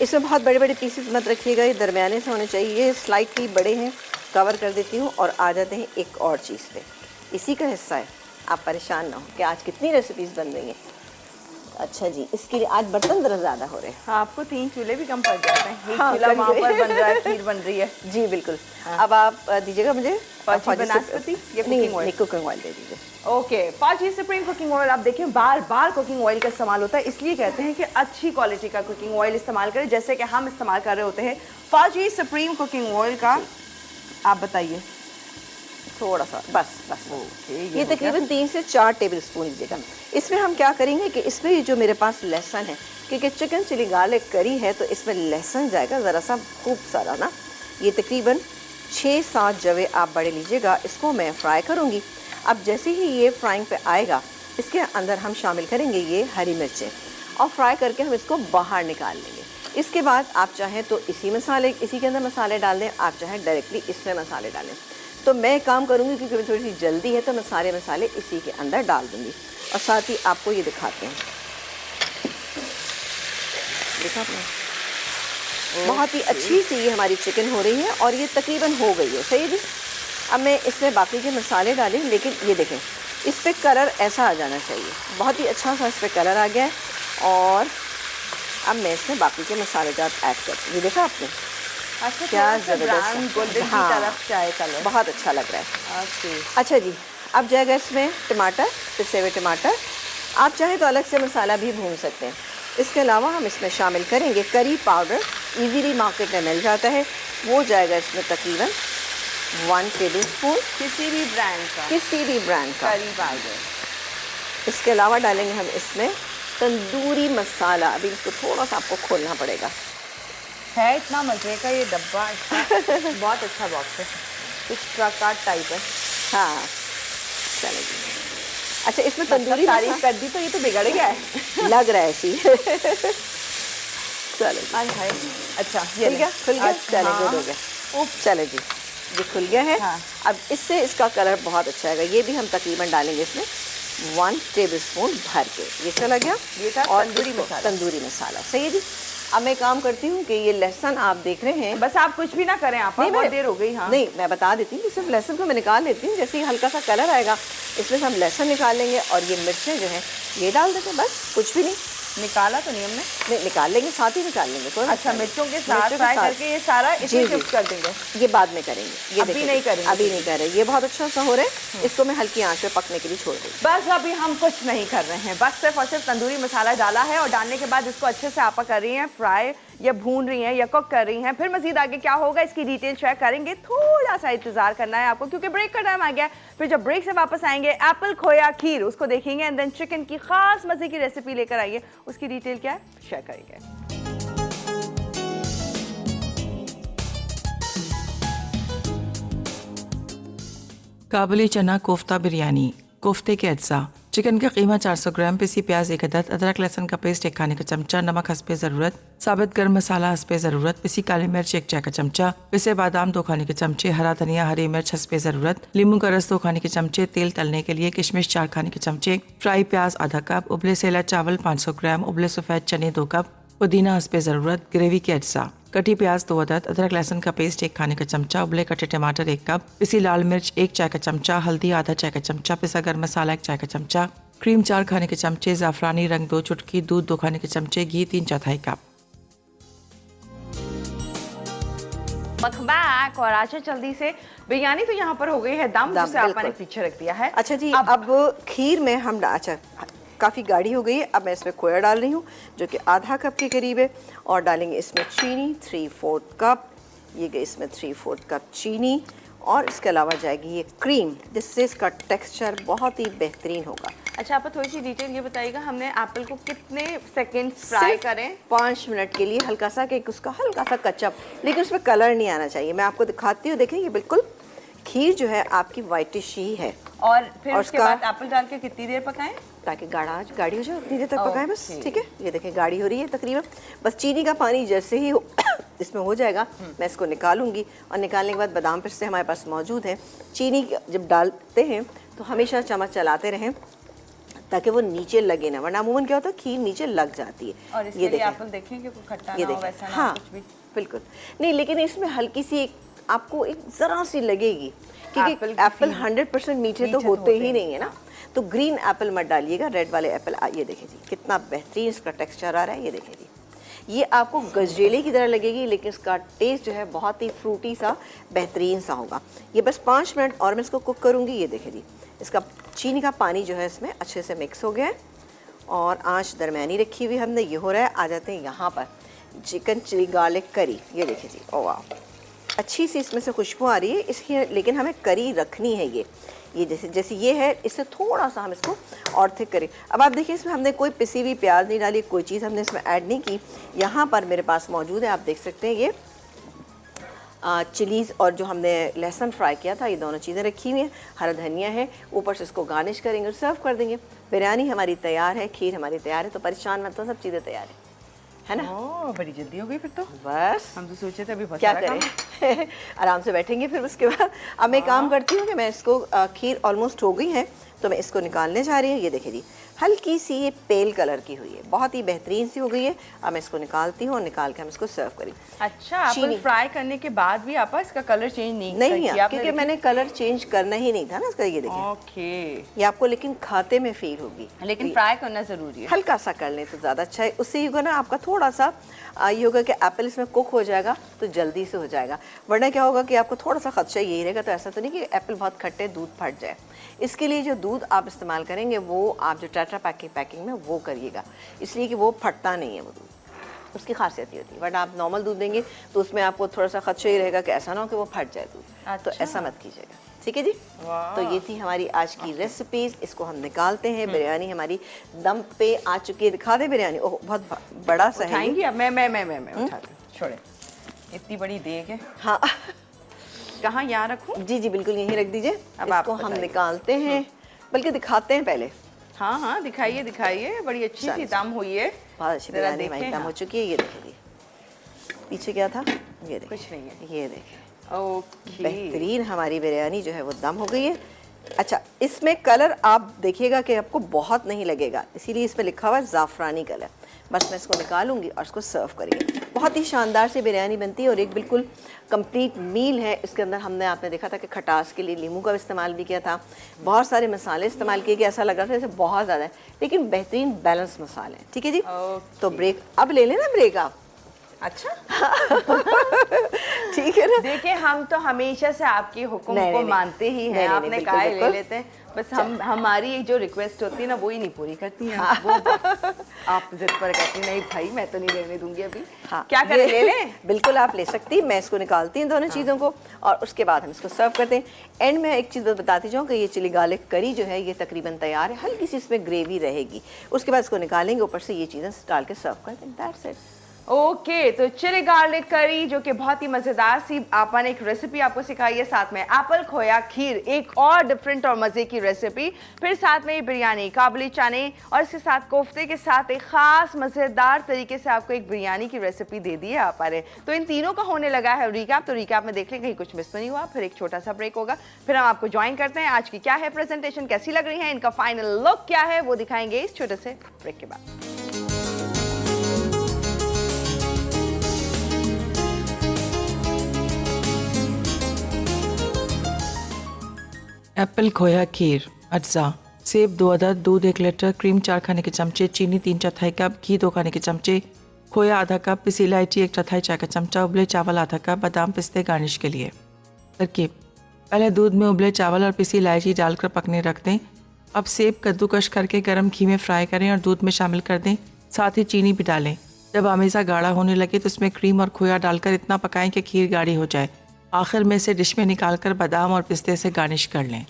इसमें बहुत बड़े बड़े पीसेस मत रखिएगा, ये दरमियाने से होने चाहिए, ये स्लाइटली बड़े हैं। कवर कर देती हूँ और आ जाते हैं एक और चीज़ पे, इसी का हिस्सा है। आप परेशान ना हो कि आज कितनी रेसिपीज़ बन रही हैं। अच्छा जी, इसके लिए आज बर्तन ज़रा ज़्यादा हो रहे हैं। हाँ, आपको 3 चूल्हे भी कम पड़ जाते हैं। एक हाँ, चूल्हा वहाँ पर बन रहा है, खीर बन रही है। जी बिल्कुल। अब आप दीजिएगा मुझे बनास्पति या कुकिंग ऑयल? कुकिंग ऑयल दे दीजिए। ओके, फौजी सुप्रीम कुकिंग ऑयल। आप देखें बार बार कुकिंग ऑयल का इस्तेमाल होता है, इसलिए कहते हैं कि अच्छी क्वालिटी का कुकिंग ऑयल इस्तेमाल करें, जैसे कि हम इस्तेमाल कर रहे होते हैं फौजी सुप्रीम कुकिंग ऑयल का। आप बताइए। थोड़ा सा बस ये तकरीबन 3 से 4 टेबलस्पून लीजिएगा। इसमें हम क्या करेंगे कि इसमें ये जो मेरे पास लहसुन है, क्योंकि चिकन चिली गार्लिक करी है तो इसमें लहसुन जाएगा ज़रा सा खूब सारा ना। ये तकरीबन 6-7 जवे आप बड़े लीजिएगा। इसको मैं फ्राई करूँगी। अब जैसे ही ये फ्राइंग पे आएगा, इसके अंदर हम शामिल करेंगे ये हरी मिर्चें, और फ्राई करके हम इसको बाहर निकाल लेंगे। इसके बाद आप चाहें तो इसी के अंदर मसाले डाल दें, आप चाहें डायरेक्टली इसमें मसाले डालें। तो मैं काम करूँगी क्योंकि मुझे थोड़ी सी जल्दी है, तो मैं सारे मसाले इसी के अंदर डाल दूँगी। और साथ ही आपको ये दिखाते हैं, देखा आपने, बहुत ही अच्छी सी ये हमारी चिकन हो रही है और ये तकरीबन हो गई है, सही है जी। अब मैं इसमें बाकी के मसाले डालें, लेकिन ये देखें इस पर कलर ऐसा आ जाना चाहिए, बहुत ही अच्छा सा इस पर कलर आ गया है। और अब मैं इसमें बाकी के मसाले जात ऐड करती हूँ। ये देखा आपने, अच्छा, क्या ज़बरदस्त गोल्डन की तरफ चाय कलर, बहुत अच्छा लग रहा है। ओके, अच्छा जी, अब जाएगा इसमें टमाटर, पिसे हुए टमाटर। आप चाहे तो अलग से मसाला भी भून सकते हैं। इसके अलावा हम इसमें शामिल करेंगे करी पाउडर, इजीली मार्केट में मिल जाता है, वो जाएगा इसमें तकरीबन 1 टेबलस्पून, किसी भी ब्रांड का करी पाउडर। इसके अलावा डालेंगे हम इसमें तंदूरी मसाला। अभी इसको थोड़ा सा आपको खोलना पड़ेगा। है इतना मज़े का ये डब्बा, अच्छा बहुत अच्छा बॉक्स है, कुछ ट्रक टाइप है। हाँ चलेगी। अच्छा, इसमें तंदूरी तारीफ कर दी तो ये तो बिगड़ गया है। लग रहा है ऐसी। चलो अच्छा, खुल गया, चले हाँ। गुड हो गया। चले जी, ये खुल गया है। हाँ। अब इससे इसका कलर बहुत अच्छा आएगा। ये भी हम तकरीबन डालेंगे इसमें 1 टेबलस्पून भर के ये चला गया। ये था और तंदूरी इसको- मसाला। तंदूरी मसाला, सही है जी। अब मैं काम करती हूँ कि ये लहसुन आप देख रहे हैं, बस आप कुछ भी ना करें, आप बहुत देर हो गई। हाँ नहीं मैं बता देती हूँ कि सिर्फ लहसुन को मैं निकाल लेती हूँ। जैसे ही हल्का सा कलर आएगा इसमें से हम लहसुन निकाल लेंगे और ये मिर्चें जो है ये डाल देते हैं, बस कुछ भी नहीं। निकाला तो नहीं हमने। नहीं निकाल लेंगे, साथ ही निकाल लेंगे। कोई अच्छा, मसला नहीं। मिर्चों के साथ मिर्चों फ्राई करके ये सारा जी, इसमें जी। शिफ्ट कर देंगे। ये बाद में करेंगे, ये अभी देखिए। नहीं करेंगे। अभी नहीं कर रहे, ये बहुत अच्छा सा हो रहा है। इसको मैं हल्की आंच पे पकने के लिए छोड़ दूँ। बस अभी हम कुछ नहीं कर रहे हैं, बस सिर्फ और सिर्फ तंदूरी मसाला डाला है और डालने के बाद इसको अच्छे से आपा कर रही हैं फ्राई या भून रही हैं या कुक कर रही हैं। फिर मजीद आगे क्या होगा इसकी डिटेल शेयर करेंगे। थोड़ा सा इंतजार करना है आपको क्योंकि ब्रेक का टाइम आ गया है। फिर जब ब्रेक से वापस आएंगे एप्पल खोया खीर उसको देखेंगे एंड देन चिकन की खास मजे की रेसिपी लेकर आइए। उसकी डिटेल क्या है शेयर करेंगे। काबुली चना कोफ्ता बिरयानी। कोफ्ते के अज्जा: चिकन का कीमा 400 ग्राम, पिसी प्याज 1 अदद, अदरक लहसुन का पेस्ट 1 खाने का चमचा, नमक हस्बे ज़रूरत, साबित गर्म मसाला हस्बे ज़रूरत, पिसी काली मिर्च 1 चाय का चमचा, पिसे बादाम 2 खाने के चमचे, हरा धनिया हरी मिर्च हस्बे ज़रूरत, नींबू का रस 2 खाने के चमचे, तेल तलने के लिए किशमिश 4 खाने के चमचे, फ्राई प्याज आधा कप, उबले सेला चावल 500 ग्राम, उबले सफ़ेद चने 2 कप, पुदीना हस्बे ज़रूरत, ग्रेवी के अज्जा: कटी प्याज 2 अदद, अदरक लहसुन का पेस्ट 1 खाने का चमचा, उबले कटे टमाटर 1 कप, पिसी लाल मिर्च 1 चाय का चमचा, हल्दी आधा चाय का चमचा, पिसा गर्म मसाला 1 चाय का चमचा, क्रीम 4 खाने के चमचे, ज़ाफ़रानी रंग 2 चुटकी, दूध 2 खाने के चमचे, घी 3/4 कप। Welcome back. और आज जल्दी से बिरयानी तो यहाँ पर हो गई है दम, जिसे आपने बिल्कुल। पीछे रख दिया है। अच्छा जी, अब खीर में हम अच्छा काफ़ी गाढ़ी हो गई है। अब मैं इसमें खोया डाल रही हूँ जो कि आधा कप के करीब है और डालेंगे इसमें चीनी 3/4 कप। ये गई इसमें 3/4 कप चीनी और इसके अलावा जाएगी ये क्रीम, जिससे इसका टेक्सचर बहुत ही बेहतरीन होगा। अच्छा, आप थोड़ी सी डिटेल ये बताइएगा, हमने एप्पल को कितने सेकंड फ्राई सिर्फ करें? 5 मिनट के लिए हल्का सा, कि उसका हल्का सा कच्चा, लेकिन उसमें कलर नहीं आना चाहिए। मैं आपको दिखाती हूँ, देखें ये बिल्कुल खीर जो है आपकी वाइटिश ही है। और फिर और उसके उसका- बाद एप्पल डाल के कितनी देर पकाएं? ताकि गाढ़ी हो जाए उतनी देर तक पकाएं बस। Okay. ठीक है, ये देखें गाढ़ी हो रही है तकरीबन। बस चीनी का पानी जैसे ही इसमें हो जाएगा मैं इसको निकालूंगी और निकालने के बाद बादाम पिस्ते हमारे पास मौजूद हैं। चीनी जब डालते हैं तो हमेशा चम्मच चलाते रहें ताकि वो नीचे लगे ना, वरना अमूमन क्या होता है खीर नीचे लग जाती है। और इसके लिए एप्पल देखें कि कोई खट्टा ये ना हो, देखें, वैसा ना हाँ कुछ भी। बिल्कुल नहीं, लेकिन इसमें हल्की सी आपको एक ज़रा सी लगेगी क्योंकि एप्पल की एप्पल फील। 100% मीठे तो होते ही नहीं है ना। तो ग्रीन एप्पल मत डालिएगा, रेड वाले एप्पल। ये देखें जी कितना बेहतरीन इसका टेक्सचर आ रहा है। ये देखें जी, ये आपको गजरेले की तरह लगेगी लेकिन इसका टेस्ट जो है बहुत ही फ्रूटी सा बेहतरीन सा होगा। ये बस 5 मिनट और मैं इसको कुक करूँगी। ये देखें जी, इसका चीनी का पानी जो है इसमें अच्छे से मिक्स हो गया है और आँच दरमियानी रखी हुई हमने। ये हो रहा है। आ जाते हैं यहाँ पर चिकन चिली गार्लिक करी। ये देखिए जी, ओ वाह, अच्छी सी इसमें से खुशबू आ रही है इसकी, लेकिन हमें करी रखनी है। ये जैसे ये है, इससे थोड़ा सा हम इसको और थिक करें। अब आप देखिए इसमें हमने कोई पिसी हुई प्याज नहीं डाली, कोई चीज़ हमने इसमें ऐड नहीं की। यहाँ पर मेरे पास मौजूद है, आप देख सकते हैं ये चिलीज़ और जो हमने लहसुन फ्राई किया था, ये दोनों चीज़ें रखी हुई हैं। हरा धनिया है, ऊपर से इसको गार्निश करेंगे और सर्व कर देंगे। बिरयानी हमारी तैयार है, खीर हमारी तैयार है, तो परेशान मत हो, सब चीज़ें तैयार है ना। ओह, बड़ी जल्दी हो गई फिर तो। बस हम तो सोचे थे अभी बहुत क्या सारा काम करें आराम से बैठेंगे फिर उसके बाद। अब मैं काम करती हूँ कि मैं इसको खीर ऑलमोस्ट हो गई है तो मैं इसको निकालने जा रही हूँ। ये देखिए जी, हल्की सी ये पेल कलर की हुई है, बहुत ही बेहतरीन सी हो गई है। अब मैं इसको निकालती हूँ और निकाल के हम इसको सर्व करेंगे। अच्छा, एप्पल फ्राई करने के बाद भी आप इसका कलर चेंज नहीं नहीं किया है आपने? क्योंकि मैंने कलर चेंज करना ही नहीं था ना इसका। ये देखिए, ओके, ये आपको लेकिन खाते में फील होगी, लेकिन फ्राई करना जरूरी है। हल्का सा कर लें तो ज़्यादा अच्छा है। उससे ये होगा ना आपका थोड़ा सा ये होगा कि एप्पल इसमें कुक हो जाएगा तो जल्दी से हो जाएगा। वरना क्या होगा कि आपको थोड़ा सा खदशा यही रहेगा। तो ऐसा तो नहीं कि एप्पल बहुत खट्टे दूध फट जाए। इसके लिए जो दूध आप इस्तेमाल करेंगे वो आप जो टेट्रा पैकिंग में वो करिएगा, इसलिए कि वो फटता नहीं है वो दूध, उसकी खासियत ये होती है। बट आप नॉर्मल दूध देंगे तो उसमें आपको थोड़ा सा खदशा ही रहेगा कि ऐसा ना हो कि वो फट जाए दूध। तो ऐसा मत कीजिएगा, ठीक है जी। तो ये थी हमारी आज की रेसिपीज, इसको हम निकालते हैं। बिरयानी हमारी दम पे आ चुकी है। दिखा दे बिरयानी, ओह बहुत बड़ा सा है। उठाएंगी अब? मैं उठाती हूँ, छोड़े, इतनी बड़ी देग है। हाँ कहाँ, यहाँ रखूँ? जी जी बिल्कुल, यहीं रख दीजिए। अब आप इसको हम बताइए। निकालते हैं, बल्कि दिखाते हैं पहले। हाँ हाँ, दिखाइए दिखाइए, बड़ी अच्छी सी दम हुई है। बहुत अच्छी जरा बिरयानी देखें, हमारी दम हाँ। हो चुकी है। ये देखिए, पीछे क्या था, ये देखिए, कुछ नहीं है। ये देखिए, ओके, बेहतरीन हमारी बिरयानी जो है वो दम हो गई है। अच्छा, इसमें कलर आप देखिएगा कि आपको बहुत नहीं लगेगा, इसीलिए इसमें लिखा हुआ है ज़ाफ़रानी कलर। बस मैं इसको निकालूंगी और इसको सर्व करेंगे। बहुत ही शानदार से बिरयानी बनती है और एक बिल्कुल कंप्लीट मील है। इसके अंदर आपने देखा था कि खटास के लिए नींबू का इस्तेमाल भी किया था, बहुत सारे मसाले इस्तेमाल किए कि ऐसा लग रहा था जैसे बहुत ज़्यादा है, लेकिन बेहतरीन बैलेंस मसाले हैं। ठीक है जी, तो ब्रेक अब ले लेना, ब्रेक आप। अच्छा ठीक है ना। देखिए, हम तो हमेशा से आपकी हुक्म नहीं, को नहीं, मानते ही हैं। नहीं, आपने बिल्कुल, कहा है ले बिल्कुल। लेते हैं, बस हमारी जो रिक्वेस्ट होती है ना वो ही नहीं पूरी करती हैं वो आप जिद पर कहती हैं नहीं भाई मैं तो नहीं लेने दूंगी अभी। हाँ, क्या करें, ले लें? बिल्कुल आप ले सकती हैं। मैं इसको निकालती हूँ दोनों चीज़ों को और उसके बाद हम इसको सर्व करते हैं। एंड में एक चीज़ बताती जाऊँ कि ये चिली गार्लिक करी जो है ये तकरीबन तैयार है, हल्की सी इसमें ग्रेवी रहेगी। उसके बाद इसको निकालेंगे, ऊपर से ये चीज़ें डाल के सर्व कर देंगे। That's it. ओके, तो चिली गार्लिक करी जो कि बहुत ही मज़ेदार सी आपन एक रेसिपी आपको सिखाई है, साथ में एप्पल खोया खीर एक और डिफरेंट और मज़े की रेसिपी, फिर साथ में बिरयानी काबुली चने और इसके साथ कोफ्ते के साथ एक ख़ास मज़ेदार तरीके से आपको एक बिरयानी की रेसिपी दे दी है आप ने। तो इन तीनों का होने लगा है रिकैप, तो रिकैप में देख लें कहीं कुछ मिस तो नहीं हुआ। फिर एक छोटा सा ब्रेक होगा, फिर हम आपको ज्वाइन करते हैं। आज की क्या है प्रेजेंटेशन, कैसी लग रही है, इनका फाइनल लुक क्या है, वो दिखाएंगे इस छोटे से ब्रेक के बाद। एप्पल खोया खीर, अज्जा, सेब 2 अदद, दूध 1 लीटर, क्रीम 4 खाने के चमचे, चीनी 3/4 कप, घी 2 खाने के चमचे, खोया आधा कप, पिसी इलायची 1/4 चाय का चमचा, उबले चावल आधा कप, बादाम पिस्ते गार्निश के लिए। तरकीब: पहले दूध में उबले चावल और पिसी इलायची डालकर पकने रख दें। अब सेब कद्दूकश करके गर्म घी में फ्राई करें और दूध में शामिल कर दें, साथ ही चीनी भी डालें। जब आमेज़ा गाढ़ा होने लगे तो उसमें क्रीम और खोया डालकर इतना पकाएं कि खीर गाढ़ी हो जाए। आखिर में से डिश में निकालकर बादाम और पिस्ते से गार्निश कर लें।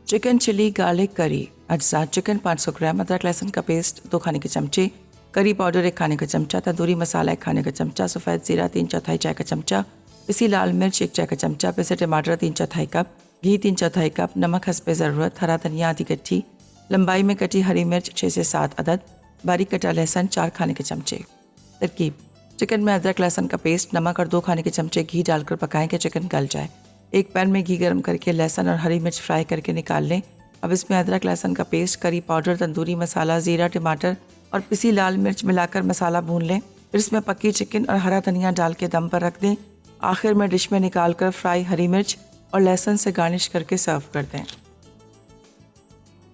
चिकन चिली गार्लिक करी, अज्जा: चिकन 500 ग्राम, अदरक लहसुन का पेस्ट 2 खाने के चमचे, करी पाउडर 1 खाने का चमचा, तंदूरी मसाला 1 खाने का चमचा, सफ़ेद ज़ीरा 3/4 चाय का चमचा, पिसी लाल मिर्च 1 चाय का चमचा, पिसे टमाटर 3/4 कप, घी 3/4 कप, नमक हस्बे ज़रूरत, हरा धनिया आधी गट्ठी, लंबाई में कटी हरी मिर्च 6 से 7 अदद, बारीक कटा लहसुन 4 खाने के चमचे। तरकीब: चिकन में अदरक लहसुन का पेस्ट, नमक और 2 खाने के चमचे घी डालकर पकाएं कि चिकन गल जाए। एक पैन में घी गर्म करके लहसुन और हरी मिर्च फ्राई करके निकाल लें। अब इसमें अदरक लहसुन का paste, curry powder, tandoori masala, ज़ीरा, टमाटर और पिसी लाल मिर्च मिलाकर मसाला भून लें। फिर इसमें पकी चिकन और हरा धनिया डाल के दम पर रख दें। आखिर में डिश में निकालकर फ्राई हरी मिर्च और लहसुन से गार्निश करके सर्व कर दें।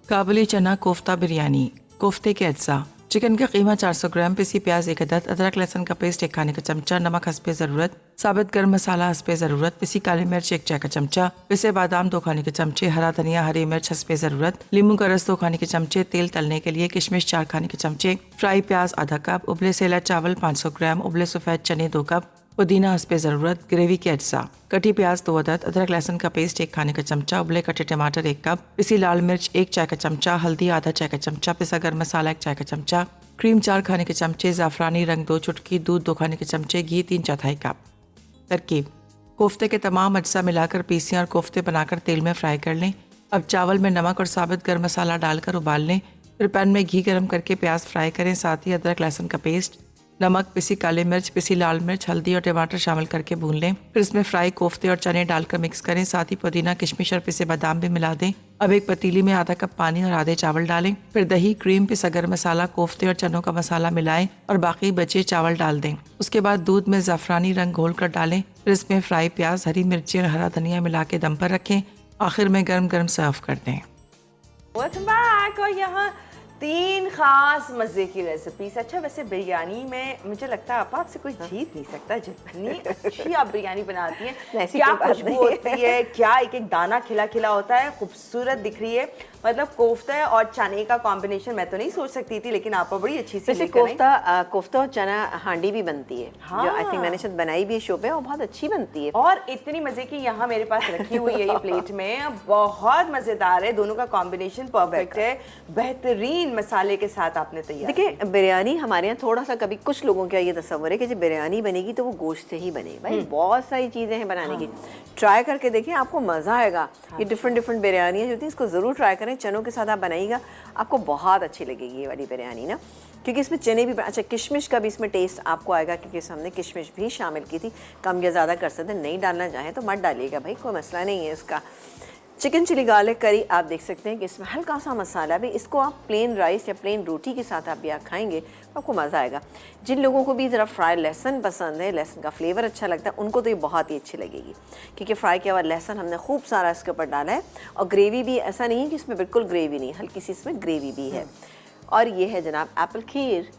काबुली चना कोफ्ता बिरयानी, कोफ्ते के अज्जा: चिकन का कीमा 400 ग्राम, पिसी प्याज 1 अदद, अदरक लहसुन का पेस्ट 1 खाने का चमचा, नमक हस्बे ज़रूरत, साबित गर्म मसाला हस्बे ज़रूरत, पिसी काली मिर्च 1 चाय का चमचा, पिसे बादाम 2 खाने के चमचे, हरा धनिया हरी मिर्च हस्बे ज़रूरत, नींबू का रस 2 खाने के चमचे, तेल तलने के लिए किशमिश 4 खाने के चमचे, फ्राई प्याज आधा कप, उबले सेला चावल 500 ग्राम, उबले सफ़ेद चने 2 कप, पुदीना हस्बे ज़रूरत, ग्रेवी के अज्जा: कटी प्याज 2 अदद, अदरक लहसुन का पेस्ट 1 खाने का चमचा, उबले कटे टमाटर 1 कप, पिसी लाल मिर्च 1 चाय का चमचा, हल्दी आधा चाय का चमचा, पिसा गर्म मसाला 1 चाय का चमचा, क्रीम 4 खाने के चमचे, ज़ाफ़रानी रंग 2 चुटकी, दूध 2 खाने के चमचे, घी 3/4 कप। तरकीब: कोफ्ते के तमाम अज्जा मिलाकर पीसें और कोफ्ते बनाकर तेल में फ्राई कर लें। अब चावल में नमक और साबित गर्म मसाला डालकर उबाल लें। फिर पैन में घी गर्म करके प्याज फ्राई करें, साथ ही अदरक लहसुन का पेस्ट, नमक, पिसी काली मिर्च, पिसी लाल मिर्च, हल्दी और टमाटर शामिल करके भून लें। फिर इसमें फ्राई कोफ्ते और चने डालकर मिक्स करें, साथ ही पुदीना, किशमिश और पिसे बादाम भी मिला दें। अब एक पतीली में आधा कप पानी और आधे चावल डालें। फिर दही, क्रीम, पिसा गर्म मसाला, कोफ्ते और चनों का मसाला मिलाएं और बाकी बचे चावल डाल दें। उसके बाद दूध में ज़ाफ़रानी रंग घोल कर डालें। फिर इसमें फ्राई प्याज, हरी मिर्ची और हरा धनिया मिला के दम पर रखें। आखिर में गर्म गर्म सर्व कर दें। Welcome back. और यहाँ 3 खास मज़े की रेसिपीज। अच्छा, वैसे बिरयानी में मुझे लगता है आपसे कोई जीत नहीं सकता, जितनी अच्छी आप बिरयानी बनाती हैं। क्या खुशबू होती है, क्या एक एक दाना खिला खिला होता है, खूबसूरत दिख रही है। मतलब कोफ्ता और चने का कॉम्बिनेशन मैं तो नहीं सोच सकती थी, लेकिन आप बड़ी अच्छी सी वैसे कोफ्ता और चना हांडी भी बनती है। हाँ। जो आई थिंक मैंने शायद बनाई भी है शो पे और बहुत अच्छी बनती है। और इतनी मजे की यहाँ मेरे पास रखी हुई है ये प्लेट में, बहुत मजेदार है। दोनों का कॉम्बिनेशन परफेक्ट है, बेहतरीन मसाले के साथ आपने तैयार। देखिए, बिरयानी हमारे यहाँ थोड़ा सा कभी कुछ लोगों का ये तस्वर है कि जब बिरयानी बनेगी तो वो गोश्त से ही बनेगी। भाई बहुत सारी चीजें हैं बनाने की, ट्राई करके देखिए, आपको मजा आएगा। ये डिफरेंट इसको जरूर ट्राई करें। चनों के साथ आप बनाइएगा, आपको बहुत अच्छी लगेगी ये वाली बिरयानी ना, क्योंकि इसमें चने भी अच्छा, किशमिश का भी इसमें टेस्ट आपको आएगा, क्योंकि हमने किशमिश भी शामिल की थी। कम या ज़्यादा कर सकते हैं, नहीं डालना चाहें तो मत डालिएगा भाई, कोई मसला नहीं है इसका। चिकन चिली गार्लिक करी आप देख सकते हैं कि इसमें हल्का सा मसाला भी, इसको आप प्लेन राइस या प्लेन रोटी के साथ आप या खाएंगे आपको मज़ा आएगा। जिन लोगों को भी ज़रा फ्राई लहसुन पसंद है, लहसुन का फ्लेवर अच्छा लगता है, उनको तो ये बहुत ही अच्छी लगेगी, क्योंकि फ्राई किया हुआ लहसुन हमने खूब सारा इसके ऊपर डाला है। और ग्रेवी भी ऐसा नहीं है कि इसमें बिल्कुल ग्रेवी नहीं, हल्की सी इसमें ग्रेवी भी है। और ये है जनाब एप्पल खीर,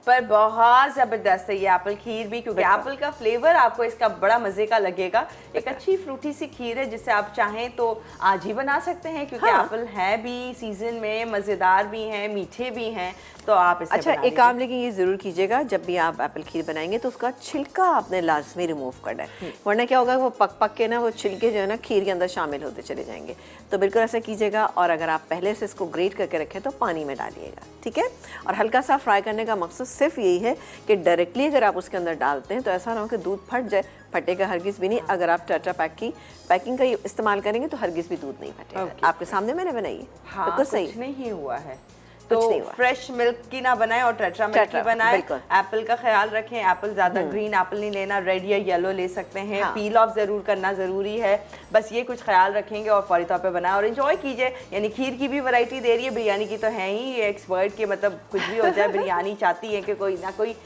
पर बहुत ज़बरदस्त है ये एप्पल खीर भी, क्योंकि एप्पल का फ्लेवर आपको इसका बड़ा मज़े का लगेगा। एक अच्छी फ्रूटी सी खीर है जिसे आप चाहें तो आज ही बना सकते हैं, क्योंकि हाँ। एप्पल है भी सीजन में, मज़ेदार भी हैं, मीठे भी हैं, तो आप इसे अच्छा एक काम लेकिन ये ज़रूर कीजिएगा, जब भी आप एप्पल खीर बनाएंगे तो उसका छिलका आपने लाजमी रिमूव करना है, वरना क्या होगा वो पक पक के ना वो छिलके जो है ना खीर के अंदर शामिल होते चले जाएंगे। तो बिल्कुल ऐसा कीजिएगा। और अगर आप पहले से इसको ग्रेट करके रखें तो पानी में डालिएगा, ठीक है। और हल्का सा फ्राई करने का मकसद सिर्फ यही है कि डायरेक्टली अगर आप उसके अंदर डालते हैं तो ऐसा ना हो कि दूध फट जाए, फटेगा हरगिज़ भी नहीं। अगर आप टाटा पैक की पैकिंग का इस्तेमाल करेंगे तो हरगिज़ भी दूध नहीं फटेगा। आपके सामने मैंने बनाई है, हाँ, बिल्कुल सही, कुछ नहीं हुआ है। कुछ तो नहीं हुआ। फ्रेश मिल्क की ना बनाएं और टेट्रा मिल्क की बनाएं। बिल्कुल। एप्पल का ख्याल रखें, एप्पल ज़्यादा ग्रीन एप्पल नहीं लेना, रेड या येलो ले सकते हैं। हाँ। पील ऑफ ज़रूर करना ज़रूरी है, बस ये कुछ ख्याल रखेंगे और फौरी तौर पे बनाएं और एंजॉय कीजिए। यानी खीर की भी वैरायटी दे रही है, बिरयानी की तो है ही एक्सपर्ट के, मतलब कुछ भी हो जाए बिरयानी चाहती है कि कोई ना कोई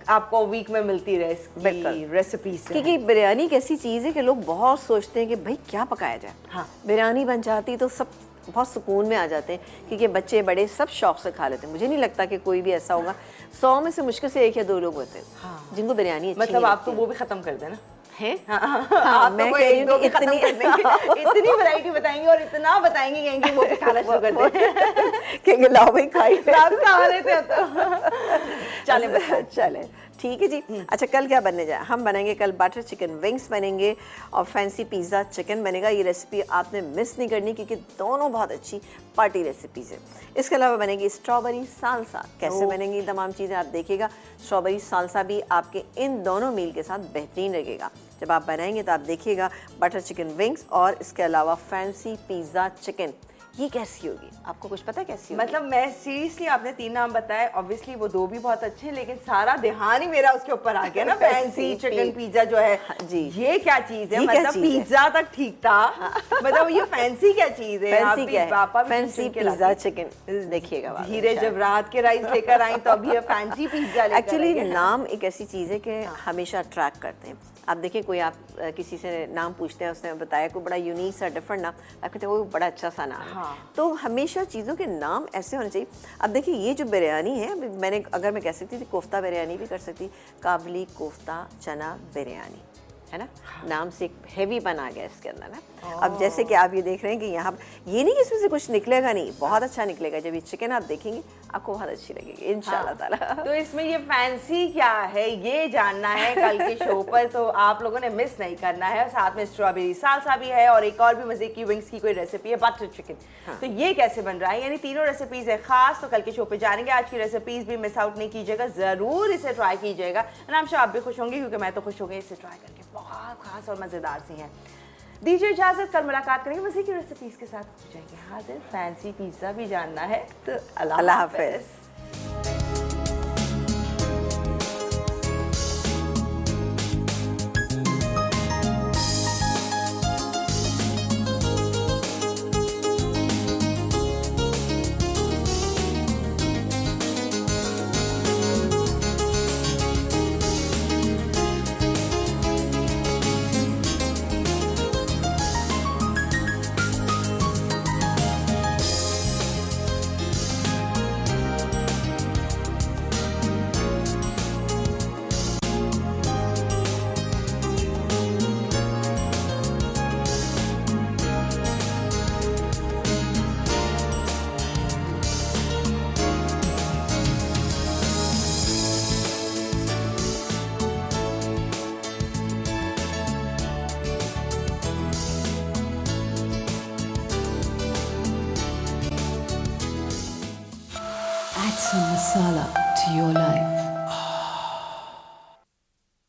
आपको वीक में मिलती रहे इसकी रेसिपीज। क्योंकि बिरयानी एक ऐसी चीज़ है कि लोग बहुत सोचते हैं कि भाई क्या पकाया जाए। हाँ। बिरयानी बन जाती तो सब बहुत सुकून में आ जाते हैं, क्योंकि बच्चे बड़े सब शौक से खा लेते हैं। मुझे नहीं लगता कि कोई भी ऐसा होगा, 100 में से मुश्किल से 1 या 2 लोग होते हैं हाँ। जिनको बिरयानी अच्छी मतलब नहीं आप तो लगती वो भी खत्म कर देना है। आप मैं तो कह रही एक हूँ दो भी कि खत्म कर देंगे, इतनी वैरायटी बताएंगे और इतना बताएंगे कि वो भी खाना शुरू कर दें। कहेंगे लाओ भाई खाई आप खा लेते हो तो चले बताएं। चले ठीक है जी। अच्छा कल क्या बनने जाए, हम बनाएंगे कल बटर चिकन विंग्स बनेंगे और फैंसी पिज़्ज़ा चिकन बनेगा। ये रेसिपी आपने मिस नहीं करनी, क्योंकि दोनों बहुत अच्छी पार्टी रेसिपीज़ है। इसके अलावा बनेगी स्ट्रॉबेरी सालसा। कैसे बनेंगी तमाम चीज़ें आप देखिएगा। स्ट्रॉबेरी सालसा भी आपके इन दोनों मील के साथ बेहतरीन लगेगा। जब आप बनाएंगे तो आप देखिएगा बटर चिकन विंग्स और इसके अलावा फैंसी पिज़्ज़ा चिकन, ये कैसी होगी आपको कुछ पता है कैसी होगी? मतलब मैं सीरियसली, आपने 3 नाम बताए, ऑब्वियसली वो 2 भी बहुत अच्छे हैं, लेकिन सारा ध्यान ही मेरा उसके ऊपर आ गया ना। फैंसी चिकन पिज्जा जो है जी, ये क्या चीज है? ये क्या मतलब चीज़ है? पिज्जा तक ठीक था, मतलब ये फैंसी क्या चीज है? फैंसी क्या है? फैंसी पिज़्ज़ा चिकन देखिएगा। धीरे जब रात के राइस लेकर आई तो अभी फैंसी पिज्जा लेकर एक्चुअली आई है। नाम एक ऐसी चीज़ है कि हमेशा अट्रैक्ट करते हैं। आप देखिए कोई आप किसी से नाम पूछते हैं, उसने बताया कोई बड़ा यूनिक सा डिफरेंट नाम, आप कहते हैं वो बड़ा अच्छा सा नाम है। हाँ। तो हमेशा चीज़ों के नाम ऐसे होने चाहिए। अब देखिए ये जो बिरयानी है, मैंने अगर मैं कह सकती थी कोफ्ता बिरयानी भी कर सकती, काबली कोफ्ता चना बिरयानी है ना। नाम से एक हेवी बना गया इसके अंदर ना। अब जैसे कि आप ये देख रहे हैं कि यहाँ ये नहीं कि इसमें से कुछ निकलेगा नहीं, बहुत अच्छा निकलेगा। जब ये चिकन आप देखेंगे आपको बहुत अच्छी लगेगी इंशाल्लाह ताला। तो इसमें ये फैंसी क्या है ये जानना है कल के शो पर, तो आप लोगों ने मिस नहीं करना है। साथ में स्ट्रॉबेरी सालसा भी है और एक और भी मजे की विंग्स की कोई रेसिपी है, बटर चिकन। तो ये कैसे बन रहा है, यानी तीनों रेसिपीज है खास, तो कल के शो पे जानेंगे। आज की रेसिपीज भी मिस आउट नहीं कीजिएगा, जरूर इसे ट्राई कीजिएगा। नाम से आप भी खुश होंगे, क्योंकि मैं तो खुश हो गई इसे ट्राई करके, बहुत खास और मजेदार सी हैं। दीजिए इजाजत, कल मुलाकात करेंगे मजे की रेसिपीज के साथ। हो जाएंगे हाजिर, फैंसी पिज्जा भी जानना है तो अल्लाह हाफिज। Add some masala to your life.